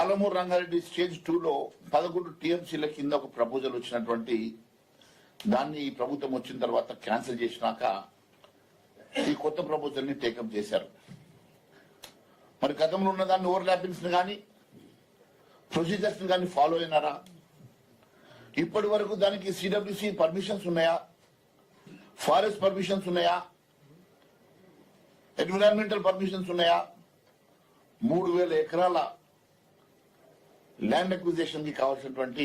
Palamuru Rangareddy stage 2లో 11 టీఎంసీల కింద ఒక ప్రపోజల్ వచ్చినటువంటి దాన్ని ఈ ప్రభుత్వం వచ్చిన తర్వాత క్యాన్సిల్ చేసినాక ఈ కొత్త ప్రపోజల్ ని టేకప్ చేశారు. మరి గతంలో ఉన్న దాన్ని ఓవర్లాపింగ్స్ కానీ ప్రొసీజర్స్ కానీ ఫాలో అయినారా? ఇప్పటి వరకు దానికి సిడబ్ల్యూసి పర్మిషన్స్ ఉన్నాయా? ఫారెస్ట్ పర్మిషన్స్ ఉన్నాయా? ఎన్విరాన్మెంటల్ పర్మిషన్స్ ఉన్నాయా? 3000 ఎకరాల ల్యాండ్ అక్విజిషన్ కి కావాల్సినటువంటి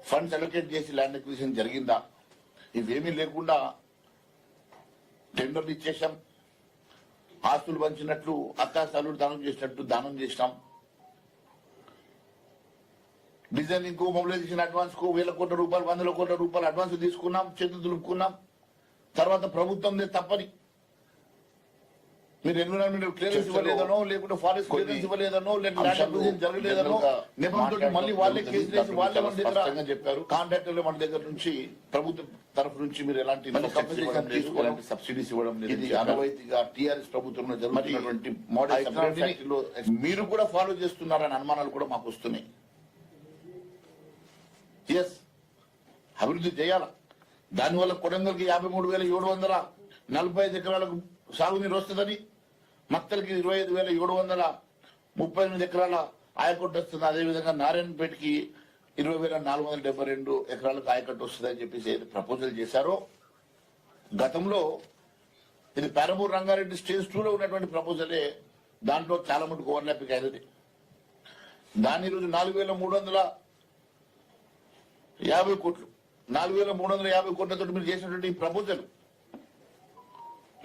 ఫండ్స్ అలొకేట్ చేసి ల్యాండ్ అక్విజిషన్ జరిగిందా? ఇవేమీ లేకుండా టెండర్లు ఇచ్చేసాం, ఆస్తులు పంచినట్లు అత్తాసాలు దానం చేసినట్టు దానం చేసినాం. డిజైనింగ్ కు మొబిలైజేషన్ అడ్వాన్స్ కు 1000 కోట్ల రూపాయలు 100 కోట్ల రూపాయలు అడ్వాన్స్ తీసుకున్నాం, చేతులు దులుపుకున్నాం. తర్వాత ప్రభుత్వం తప్పని మీరు ఎన్విరాన్మెంటల్ క్లియరెన్స్ ఇవ్వలేదనో, లేకుంటే ఫారెస్ట్ క్లియరెన్స్ ఇవ్వలేదనో, లేకపోతే జరగలేదనో నెపంతో మళ్ళీ వాళ్ళే కేసు వేసి వాళ్ళే మన దగ్గర చెప్పారు. కాంట్రాక్టర్లు మన దగ్గర నుంచి ప్రభుత్వం తరఫు నుంచి మీరు ఎలాంటి సబ్సిడీస్ ఇవ్వడం లేదు. ఇది అనవైతిగా టీఆర్ఎస్ ప్రభుత్వంలో జరుగుతున్నటువంటి మోడల్ మీరు కూడా ఫాలో చేస్తున్నారనే అనుమానాలు కూడా మాకు వస్తున్నాయి. ఎస్, అభివృద్ధి చేయాల. దానివల్ల కొడంగల్కి 53,745 ఎకరాలకు సాగునీరు వస్తుందని, మక్తలకి 25,738 ఎకరాల ఆయకట్టు వస్తుంది. అదేవిధంగా నారాయణపేటకి 20,472 ఎకరాలకు ఆయకట్టు వస్తుందని చెప్పేసి ప్రపోజల్ చేశారో, గతంలో ఇది పాలమూరు రంగారెడ్డి స్టేజ్ 2లో ఉన్నటువంటి ప్రపోజలే. దాంట్లో చాలా మటుకు ఓవర్లాపింగ్ అయినది. దాని ఈరోజు 4,350 కోట్లు 4,350 కోట్లతో మీరు చేసినటువంటి ప్రపోజల్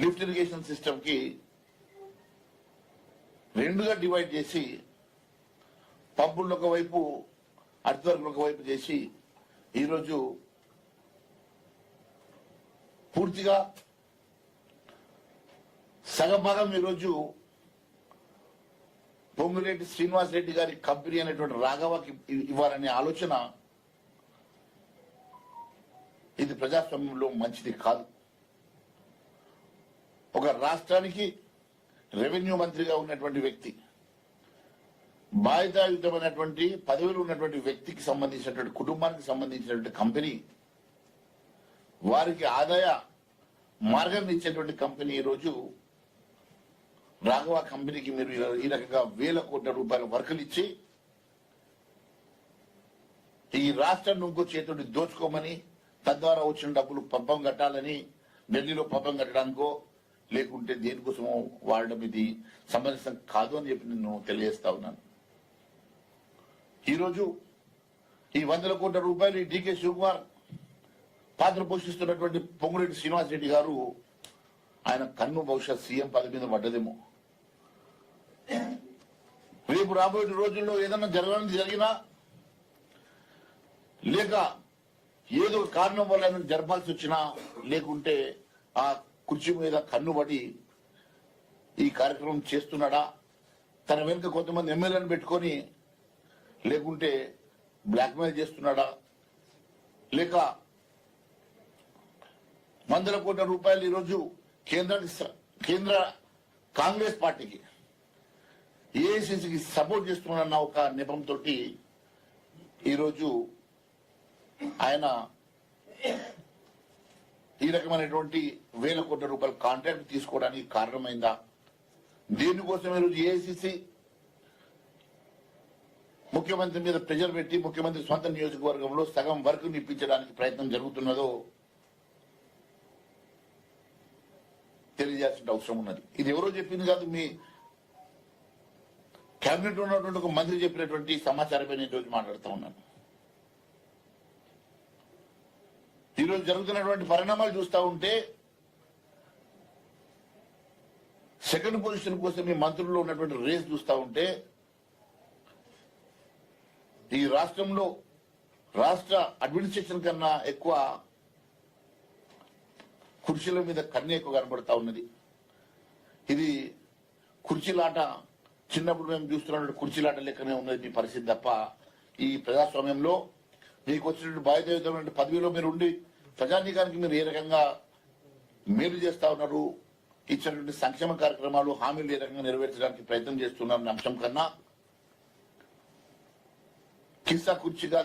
లిఫ్ట్ ఇరిగేషన్ సిస్టమ్ కి 2గా డివైడ్ చేసి పంపులను ఒకవైపు అర్ధవర్కులు ఒకవైపు చేసి ఈరోజు పూర్తిగా సగం భాగం ఈరోజు పొంగులేటి శ్రీనివాస్ రెడ్డి గారి కంపెనీ అనేటువంటి రాఘవకి ఇవ్వాలనే ఆలోచన ఇది ప్రజాస్వామ్యంలో మంచిది కాదు. ఒక రాష్ట్రానికి రెవెన్యూ మంత్రిగా ఉన్నటువంటి వ్యక్తి, బాధ్యతాయుతమైనటువంటి పదవిలో ఉన్నటువంటి వ్యక్తికి సంబంధించినటువంటి కుటుంబానికి సంబంధించినటువంటి కంపెనీ, వారికి ఆదాయ మార్గాన్ని ఇచ్చేటువంటి కంపెనీ ఈరోజు రాఘవ కంపెనీకి మీరు ఈ రకంగా 1000 కోట్ల రూపాయల వర్కులు ఇచ్చి ఈ రాష్ట్రాన్ని ఇంకో చేతుడి దోచుకోమని, తద్వారా వచ్చిన డబ్బులు పబ్బం కట్టాలని, ఢిల్లీలో పబ్బం కట్టడానికో లేకుంటే దేనికోసమో వాడడం ఇది సమంజసం కాదు అని చెప్పి నేను తెలియజేస్తా ఉన్నాను. ఈరోజు ఈ 100 కోట్ల రూపాయలు ఈ డీకే శివకుమార్ పాత్ర పోషిస్తున్నటువంటి పొంగురెడ్డి శ్రీనివాస్ రెడ్డి గారు, ఆయన కన్ను బహుశా సీఎం పదవి మీద పడ్డదేమో. రేపు రాబోయే రోజుల్లో ఏదన్నా జరిగినా లేక ఏదో కారణం వల్ల జరపాల్సి వచ్చినా, లేకుంటే ఆ కుర్చీ మీద కన్నుబడి ఈ కార్యక్రమం చేస్తున్నాడా, తన వెనుక కొంతమంది ఎమ్మెల్యేలను పెట్టుకొని లేకుంటే బ్లాక్మెయిల్ చేస్తున్నాడా, లేక 100 కోట్ల రూపాయలు ఈరోజు కేంద్ర కాంగ్రెస్ పార్టీకి ఏఐసిసికి సపోర్ట్ చేస్తున్నాడన్న ఒక నెపంతో ఈరోజు ఆయన ఈ రకమైనటువంటి 1000 కోట్ల రూపాయల కాంట్రాక్ట్ తీసుకోవడానికి కారణమైందా? దేనికోసం ఈరోజు ఏఐసిసి ముఖ్యమంత్రి మీద ప్రెజర్ పెట్టి ముఖ్యమంత్రి సొంత నియోజకవర్గంలో సగం వర్క్ నిప్పించడానికి ప్రయత్నం జరుగుతున్నదో తెలియజేయాల్సిన అవసరం ఉన్నది. ఇది ఎవరో చెప్పింది కాదు, మీ కేబినెట్ ఉన్నటువంటి ఒక మంత్రి చెప్పినటువంటి సమాచారమే నేను రోజు మాట్లాడుతూ ఉన్నాను. ఈరోజు జరుగుతున్నటువంటి పరిణామాలు చూస్తూ ఉంటే సెకండ్ పొజిషన్ కోసం ఈ మంత్రుల్లో ఉన్నటువంటి రేస్ చూస్తూ ఉంటే ఈ రాష్ట్రంలో రాష్ట్ర అడ్మినిస్ట్రేషన్ కన్నా ఎక్కువ కుర్చీల మీద కన్నే ఎక్కువ కనబడతా ఉన్నది. ఇది కుర్చీలాట, చిన్నప్పుడు మేము చూస్తున్నటువంటి కుర్చీలాట లెక్కనే ఉన్నది మీ పరిస్థితి తప్ప, ఈ ప్రజాస్వామ్యంలో మీకు వచ్చినటువంటి బాధ్యతమైన పదవిలో మీరు ఉండి ప్రజానీకానికి మీరు ఏ రకంగా మేలు చేస్తా ఉన్నారు, ఇచ్చినటువంటి సంక్షేమ కార్యక్రమాలు హామీలు ఏ రకంగా నెరవేర్చడానికి ప్రయత్నం చేస్తున్నారన్న అంశం కన్నా కిస్సా కుర్చీగా